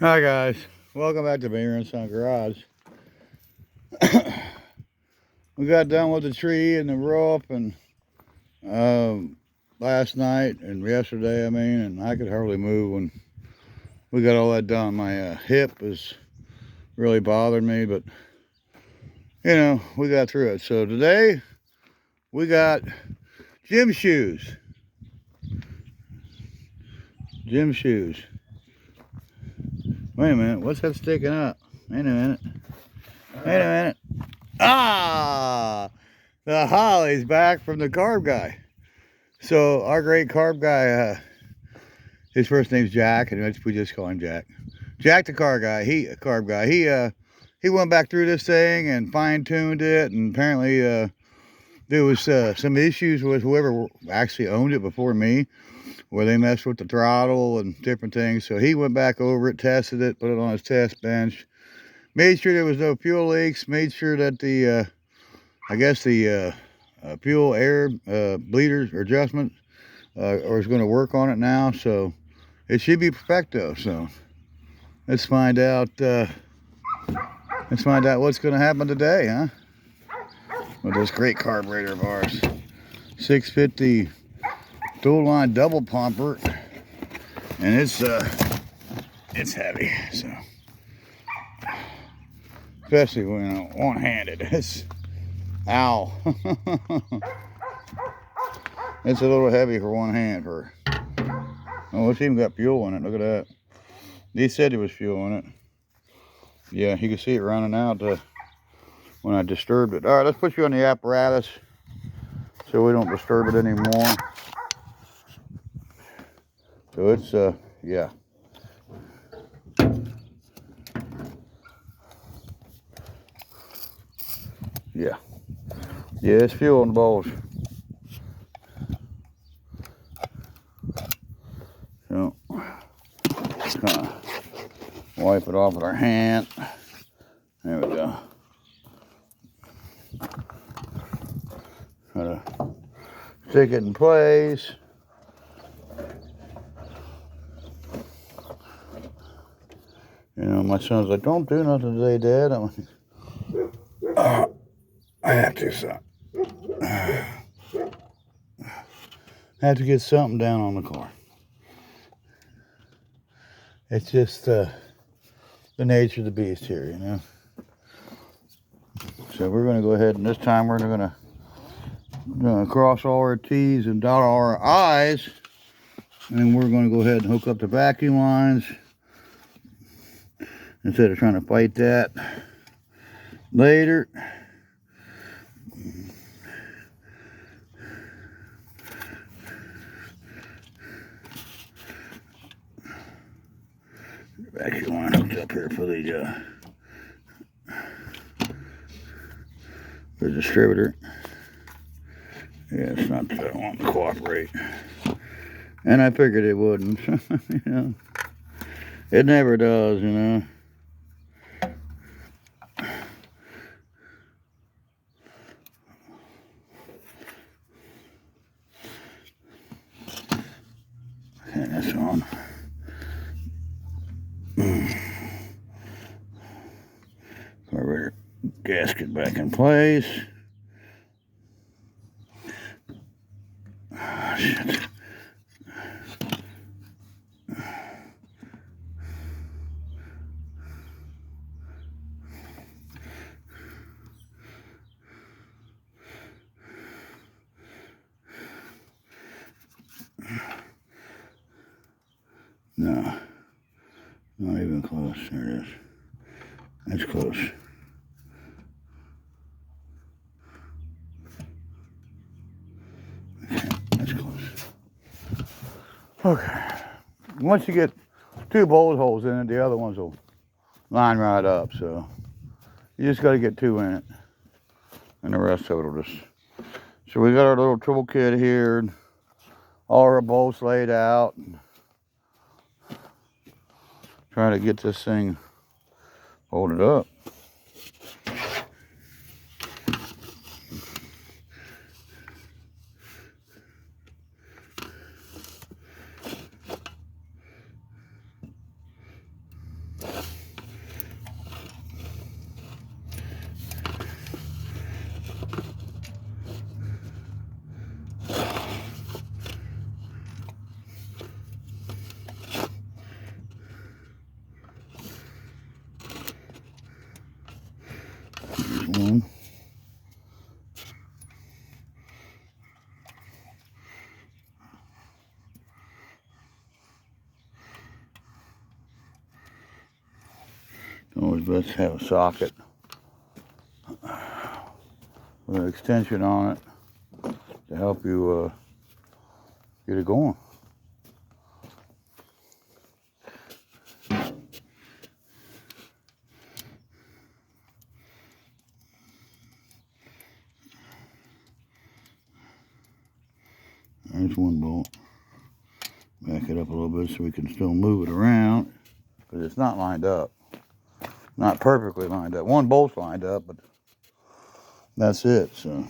Hi guys, welcome back to Beaver and Son Garage. We got done with the tree and the roof and last night and yesterday, and I could hardly move when we got all that done. My hip is really bothering me, but you know, we got through it. So today we got gym shoes. Gym shoes. Wait a minute, what's that sticking up? Wait a minute. Wait a minute. Ah! The Holly's back from the carb guy. So our great carb guy, his first name's Jack, and we just call him Jack. Jack the carb guy. He went back through this thing and fine-tuned it, and apparently there was some issues with whoever actually owned it before me, where they messed with the throttle and different things. So he went back over it, tested it, put it on his test bench, made sure there was no fuel leaks, made sure that the fuel air bleeders or adjustments or is going to work on it now, so it should be perfecto. So let's find out what's going to happen today, huh? With this great carburetor of ours, 650 dual line double pumper, and it's heavy, so especially when one-handed. It's ow. It's a little heavy for one hand. Oh, it's even got fuel in it. Look at that. He said there was fuel in it. Yeah, you can see it running out when I disturbed it. All right, let's put you on the apparatus so we don't disturb it anymore. So it's, yeah. Yeah. Yeah, it's fuel in the bowls. So, just kind of wipe it off with our hand. There we go. Try to stick it in place. You know, my son's like, don't do nothing today, Dad. I'm like, I have to, son. I have to get something down on the car. It's just the nature of the beast here, you know. So we're going to go ahead, and this time we're going to cross all our T's and dot all our I's. And we're going to go ahead and hook up the vacuum lines instead of trying to fight that later. Vacuum line hooked up here for the distributor. Yeah, it's not wanting to cooperate. And I figured it wouldn't. You know, it never does, you know. Okay, that's on. Carburetor gasket back in place. Oh, shit. No, not even close. There it is. That's close. Okay, that's close. Okay. Once you get 2 bolt holes in it, the other ones will line right up. So you just got to get 2 in it, and the rest of it will just. So we got our little toolkit here, all our bolts laid out. Trying to get this thing folded up. Always best to have a socket with an extension on it to help you get it going. There's one bolt. Back it up a little bit so we can still move it around, because it's not lined up. Not perfectly lined up. One bolt's lined up, but that's it, so.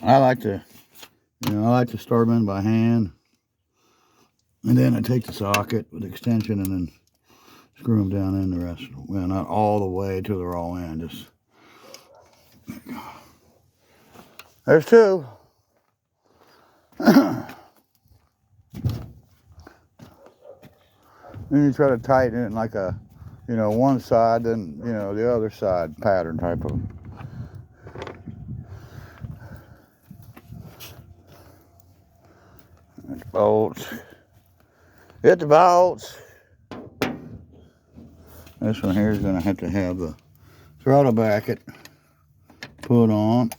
I like to start them in by hand, and then I take the socket with the extension and then screw them down in the rest. Well, not all the way till they're all in. Just there's two. Then you try to tighten it like a, one side, then the other side pattern type of. Bolts. Hit the bolts. This one here is going to have the throttle bracket put on.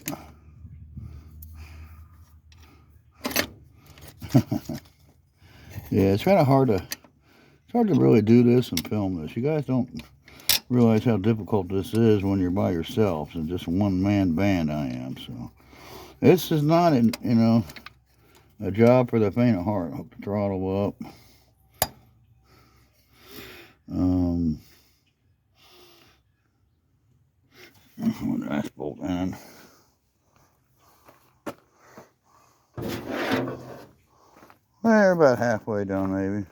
Yeah, it's kind of hard to really do this and film this. You guys don't realize how difficult this is when you're by yourself. It's just a one-man band I am. So this is not a job for the faint of heart. Hook the throttle up. Nice bolt in. We're about halfway done, maybe.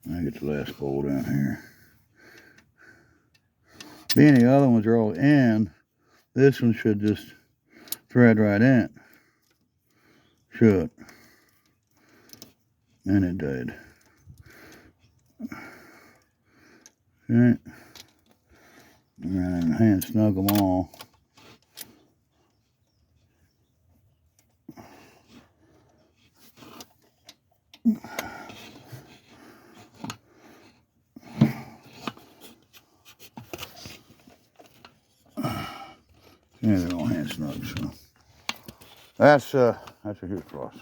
I get the last bolt down here. Being the other ones are all in, this one should just thread right in. Should. And it did. Okay. And hand snug them all. Yeah, they're all hand snug, so that's a huge plus.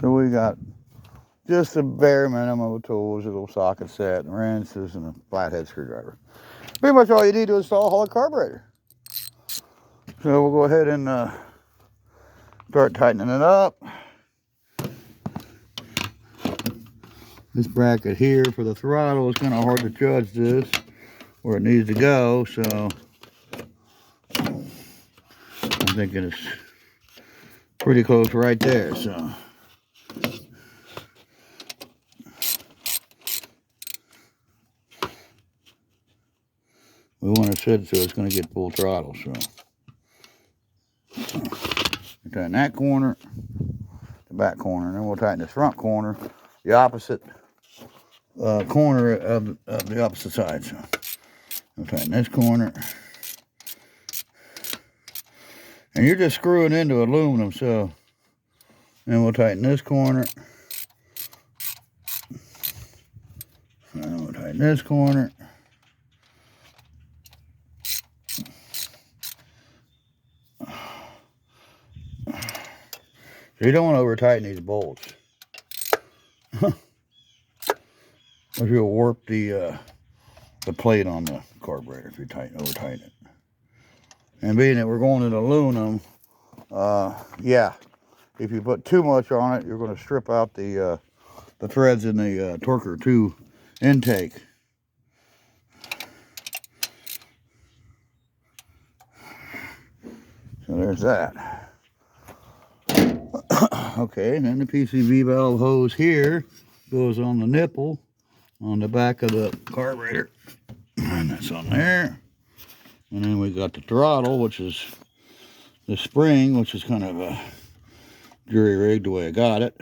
So we got just the bare minimum of tools, a little socket set, and wrenches, and a flathead screwdriver. Pretty much all you need to install a carburetor. So we'll go ahead and start tightening it up. This bracket here for the throttle is kind of hard to judge this where it needs to go, so I'm thinking it's pretty close right there. So we want to set it so it's going to get full throttle. So we'll tighten that corner, the back corner, and then we'll tighten the front corner, the opposite corner of the opposite side. So we'll tighten this corner. And you're just screwing into aluminum, so then we'll tighten this corner. And we'll tighten this corner. So you don't want to over tighten these bolts. Or you'll warp the plate on the carburetor if you over tighten it. And being that we're going in aluminum, yeah, if you put too much on it, you're going to strip out the threads in the Torker 2 intake. So there's that. Okay, and then the PCV valve hose here goes on the nipple on the back of the carburetor. That's on there. And then we got the throttle, which is the spring, which is kind of a jury rigged the way I got it.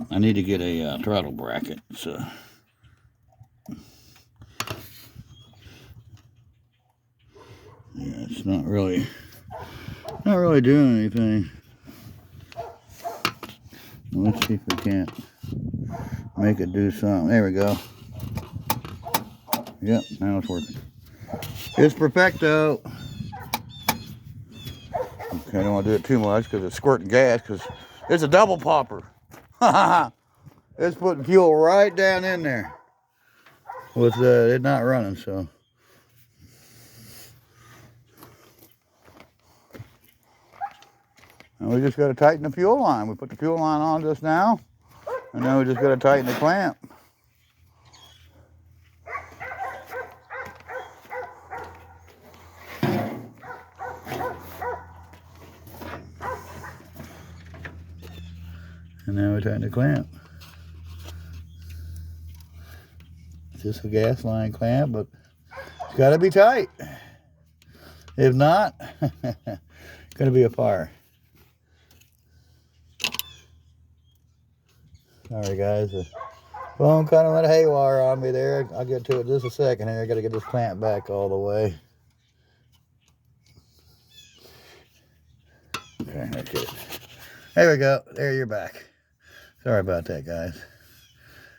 I need to get a throttle bracket, so yeah, it's not really doing anything. Let's see if we can't make it do something. There we go. Yep, now it's working. It's perfecto. Okay, I don't want to do it too much because it's squirting gas, because it's a double popper. It's putting fuel right down in there with it not running, so. And we just got to tighten the fuel line. We put the fuel line on just now, and then we just got to tighten the clamp. And now we tighten the clamp. It's just a gas line clamp, but it's got to be tight. If not, it's going to be a fire. Sorry guys, the phone kind of went haywire on me there. I'll get to it in just a second here. I got to get this clamp back all the way. Okay, let's get it. There we go. There, you're back. Sorry about that, guys.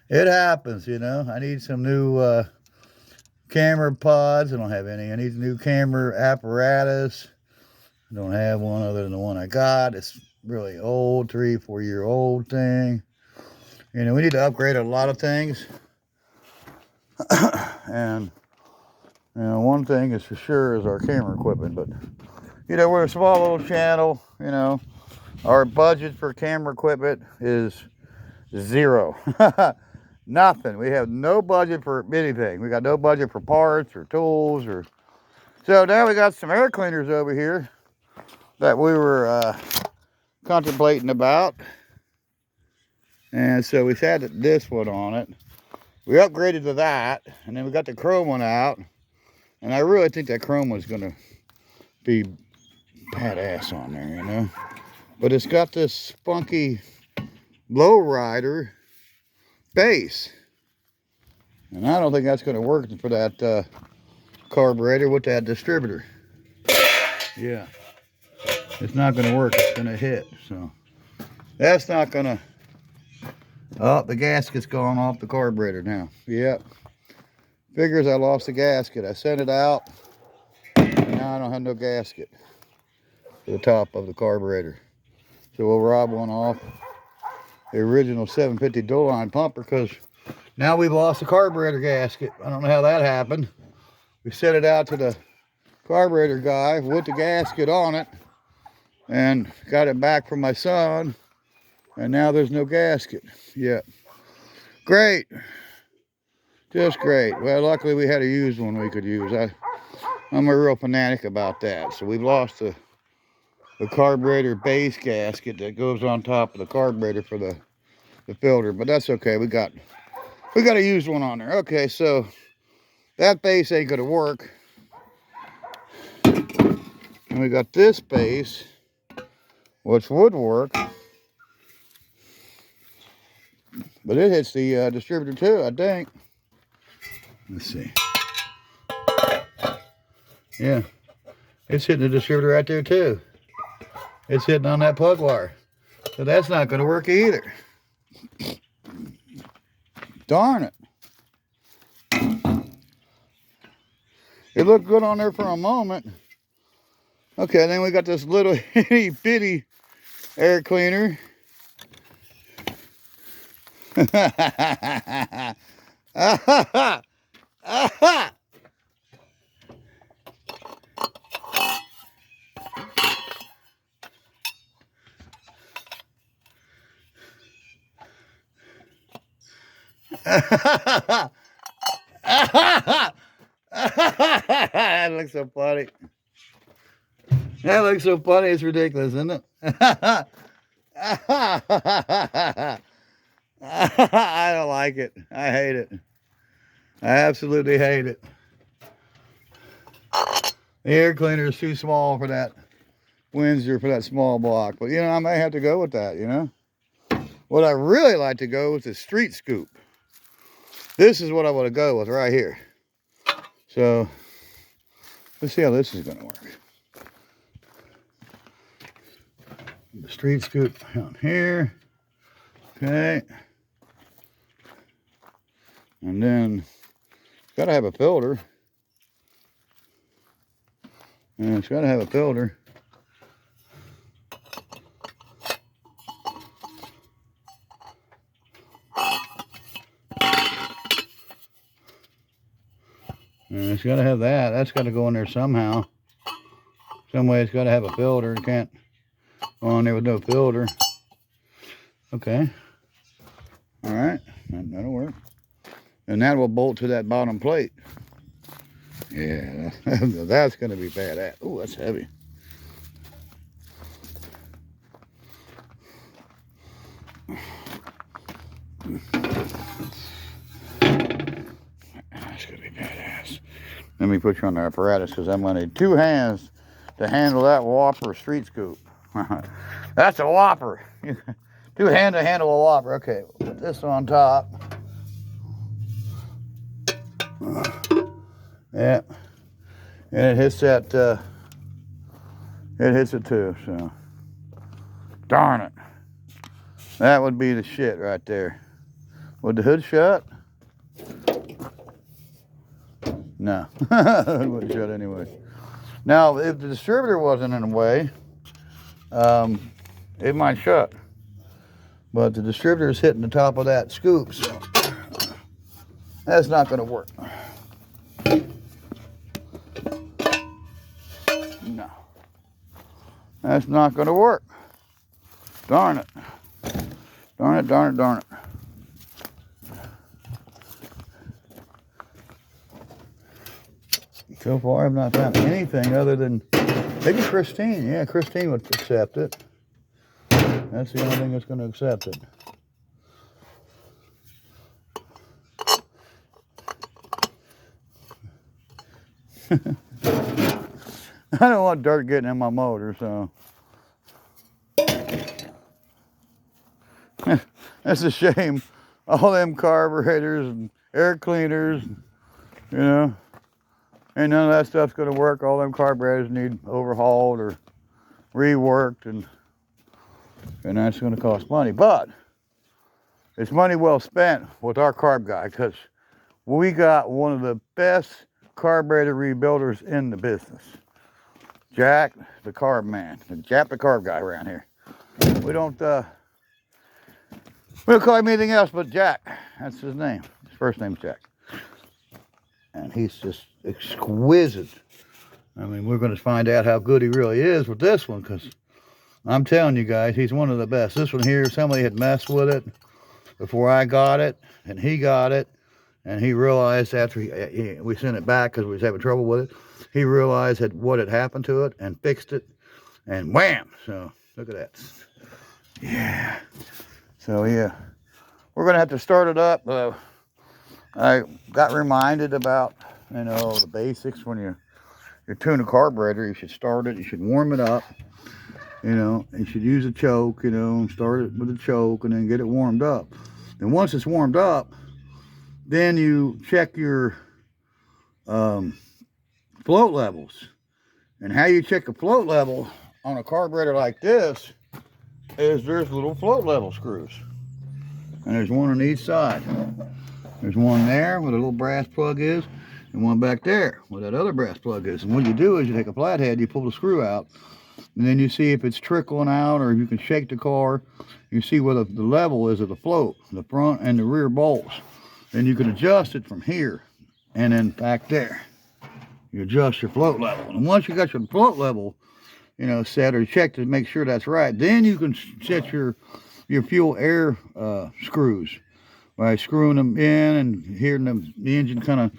It happens, you know. I need some new camera pods. I don't have any. I need new camera apparatus. I don't have one other than the one I got. It's really old, 3-4 year old thing. You know, we need to upgrade a lot of things. And, you know, one thing is for sure is our camera equipment. But, you know, we're a small little channel, you know. Our budget for camera equipment is zero. Nothing. We have no budget for anything. We got no budget for parts or tools or. So now we got some air cleaners over here that we were contemplating about. And so we had this one on it. We upgraded to that, and then we got the chrome one out. And I really think that chrome one's gonna be badass on there, you know. But it's got this funky lowrider base. And I don't think that's going to work for that carburetor with that distributor. Yeah. It's not going to work. It's going to hit. So that's not going to. Oh, the gasket's gone off the carburetor now. Yep. Figures I lost the gasket. I sent it out. And now I don't have no gasket to the top of the carburetor. So we'll rob one off the original 750 dual line pumper, because now we've lost the carburetor gasket. I don't know how that happened. We sent it out to the carburetor guy with the gasket on it and got it back from my son, and now there's no gasket yet. Great. Just great. Well, luckily we had a used one we could use. I'm a real fanatic about that. So we've lost the carburetor base gasket that goes on top of the carburetor for the filter, but that's okay. We got a used one on there. Okay, so that base ain't gonna work, and we got this base which would work, but it hits the distributor too, I think. Let's see. Yeah, it's hitting the distributor right there too. It's hitting on that plug wire. So that's not going to work either. Darn it. It looked good on there for a moment. Okay, then we got this little itty bitty air cleaner. That looks so funny. That looks so funny, it's ridiculous, isn't it? I don't like it. I hate it. I absolutely hate it. The air cleaner is too small for that Windsor, for that small block. But, you know, I may have to go with that, you know. What I really like to go with is street scoop. This is what I want to go with right here. So, let's see how this is going to work. The street scoop down here. Okay. And then, it's got to have a filter. And it's got to have a filter. And it's got to have that. That's got to go in there somehow. Some way it's got to have a filter. It can't go on there with no filter. Okay. All right. That'll work. And that will bolt to that bottom plate. Yeah, that's going to be badass. Oh, that's heavy. That's going to be badass. Let me put you on the apparatus because I'm going to need 2 hands to handle that whopper street scoop. That's a whopper. 2 hands to handle a whopper. Okay, we'll put this on top. Yeah. And it hits that, it hits it too, so. Darn it. That would be the shit right there. Would the hood shut? No, it wouldn't shut anyway. Now, if the distributor wasn't in the way, it might shut. But the distributor is hitting the top of that scoop, so that's not going to work. No. That's not going to work. Darn it. Darn it, darn it, darn it. So far, I've not found anything other than maybe Christine. Yeah, Christine would accept it. That's the only thing that's going to accept it. I don't want dirt getting in my motor, so. That's a shame. All them carburetors and air cleaners, you know. And none of that stuff's going to work. All them carburetors need overhauled or reworked, and that's going to cost money. But it's money well spent with our carb guy, because we got one of the best carburetor rebuilders in the business. Jack, the carb man. Jack, the carb guy around here. We don't call him anything else but Jack. That's his name. His first name's Jack. And he's just exquisite. I mean, we're going to find out how good he really is with this one, because I'm telling you guys, he's one of the best. This one here, somebody had messed with it before I got it, and he got it, and he realized after we sent it back because we was having trouble with it, he realized what had happened to it and fixed it, and wham! So, look at that. Yeah. So, yeah. We're going to have to start it up. I got reminded about, you know, the basics. When you're tuning a carburetor, you should start it, you should warm it up, you know, you should use a choke, you know, start it with a choke and then get it warmed up. And once it's warmed up, then you check your float levels. And how you check a float level on a carburetor like this is there's little float level screws. And there's one on each side. There's one there where the little brass plug is, and one back there where that other brass plug is. And what you do is you take a flathead, you pull the screw out, and then you see if it's trickling out, or you can shake the car. You see where the level is of the float, the front and the rear bolts. Then you can adjust it from here and then back there. You adjust your float level. And once you got your float level, you know, set or checked to make sure that's right, then you can set your fuel air screws by screwing them in and hearing the engine kind of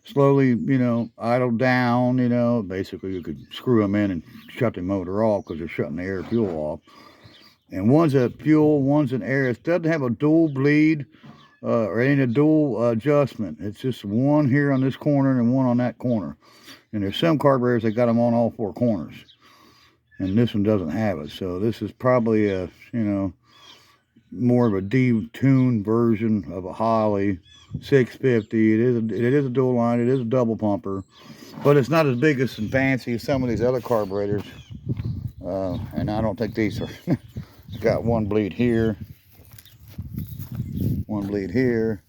slowly, you know, idle down, you know. Basically, you could screw them in and shut the motor off because they're shutting the air fuel off. And one's a fuel, one's an air. It doesn't have a dual bleed It ain't a dual adjustment. It's just one here on this corner and one on that corner. And there's some carburetors that got them on all four corners. And this one doesn't have it. So this is probably a, you know, more of a detuned version of a Holley 650. It is a dual line. It is a double pumper. But it's not as big as and fancy as some of these other carburetors. And I don't think these are. It's got one bleed here. One bleed here.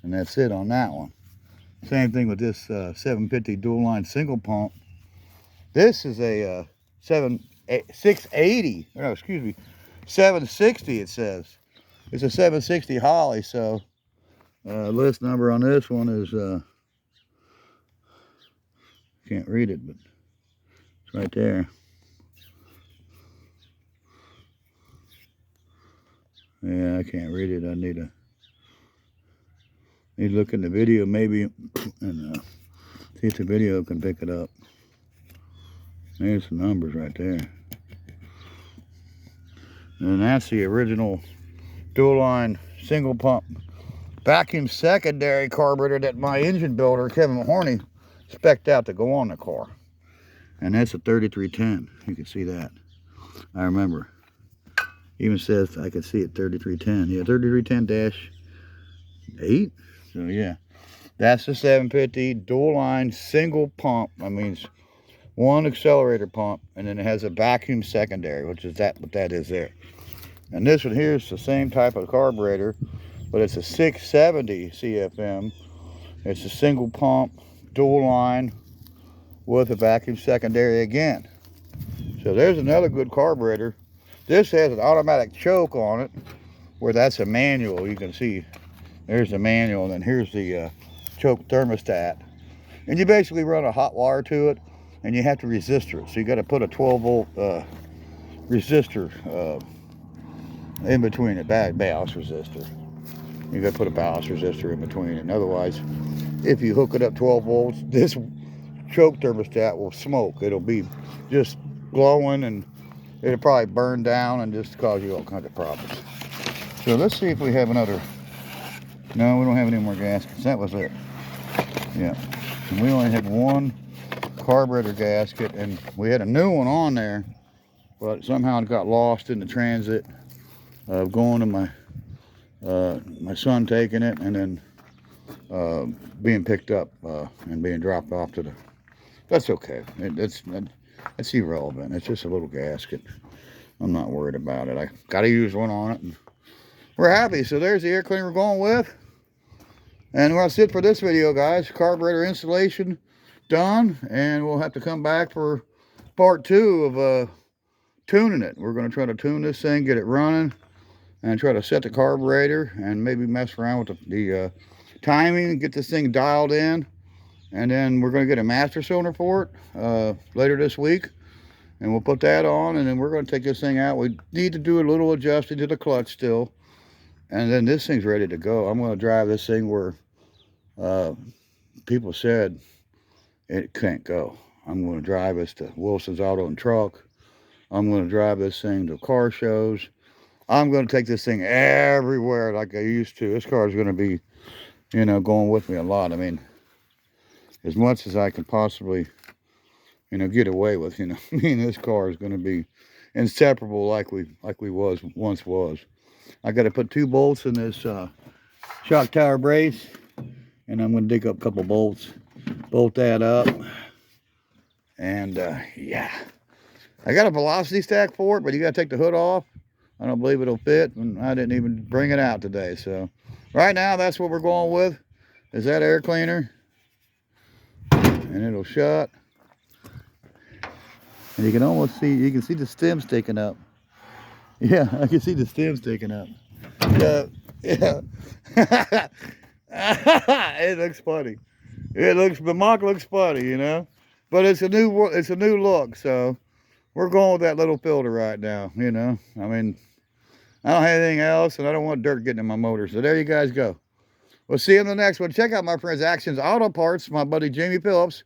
And that's it on that one. Same thing with this 750 dual line single pump. This is a 680. No, excuse me. 760 it says. It's a 760 Holley. So list number on this one is can't read it, but it's right there. Yeah, I can't read it. I need to look in the video maybe and see if the video can pick it up. There's some numbers right there. And that's the original dual line single pump vacuum secondary carburetor that my engine builder, Kevin Mahorney, spec'd out to go on the car. And that's a 3310. You can see that. I remember. Even says I can see it 3310. Yeah, 3310-8. So yeah. That's the 750 dual line single pump. I mean, it's one accelerator pump, and then it has a vacuum secondary, which is what that is there. And this one here is the same type of carburetor, but it's a 670 CFM. It's a single pump, dual line, with a vacuum secondary again. So there's another good carburetor. This has an automatic choke on it, where that's a manual. You can see there's the manual, and then here's the choke thermostat. And you basically run a hot wire to it, and you have to resistor it. So you got to put a 12-volt resistor in between it, ballast resistor. You got to put a ballast resistor in between it. And otherwise, if you hook it up 12 volts, this choke thermostat will smoke. It'll be just glowing, and it'll probably burn down and just cause you all kinds of problems. So let's see if we have another. No, we don't have any more gaskets. That was it. Yeah. And we only had one carburetor gasket, and we had a new one on there, but somehow it got lost in the transit of going to my son taking it, and then being picked up and being dropped off to the. That's okay. It's irrelevant. It's just a little gasket. I'm not worried about it. I got to use one on it, and we're happy. So there's the air cleaner we're going with. And that's it for this video, guys. Carburetor installation done, and we'll have to come back for part 2 of tuning it. We're going to try to tune this thing, get it running, and try to set the carburetor, and maybe mess around with the timing, get this thing dialed in. And then we're going to get a master cylinder for it later this week, and we'll put that on, and then we're going to take this thing out. We need to do a little adjusting to the clutch still, and then this thing's ready to go. I'm going to drive this thing where people said it can't go. I'm going to drive this to Wilson's Auto and Truck. I'm going to drive this thing to car shows. I'm going to take this thing everywhere like I used to. This car is going to be, you know, going with me a lot. I mean, as much as I can possibly, you know, get away with, you know. Me and this car is going to be inseparable like we once was. I got to put 2 bolts in this shock tower brace, and I'm going to dig up a couple bolts, bolt that up, and yeah. I got a velocity stack for it, but you got to take the hood off. I don't believe it'll fit, and I didn't even bring it out today. So right now, that's what we're going with, is that air cleaner. And it'll shut. And you can almost see, you can see the stem sticking up. Yeah, I can see the stem sticking up. Yeah. It looks funny. The Mach looks funny, you know. But it's a new look, so we're going with that little filter right now, you know. I mean, I don't have anything else, and I don't want dirt getting in my motor. So there you guys go. We'll see you in the next one. Check out my friend's Actions Auto Parts, my buddy Jamie Phillips.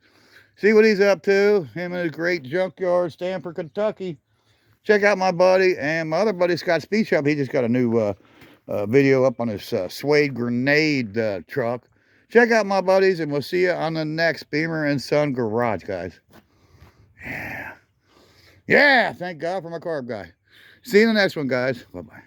See what he's up to. Him and his great junkyard, Stamford, Kentucky. Check out my buddy and my other buddy, Scott Speed Shop. He just got a new video up on his suede grenade truck. Check out my buddies, and we'll see you on the next Beamer and Son Garage, guys. Yeah. Yeah, thank God for my carb guy. See you in the next one, guys. Bye-bye.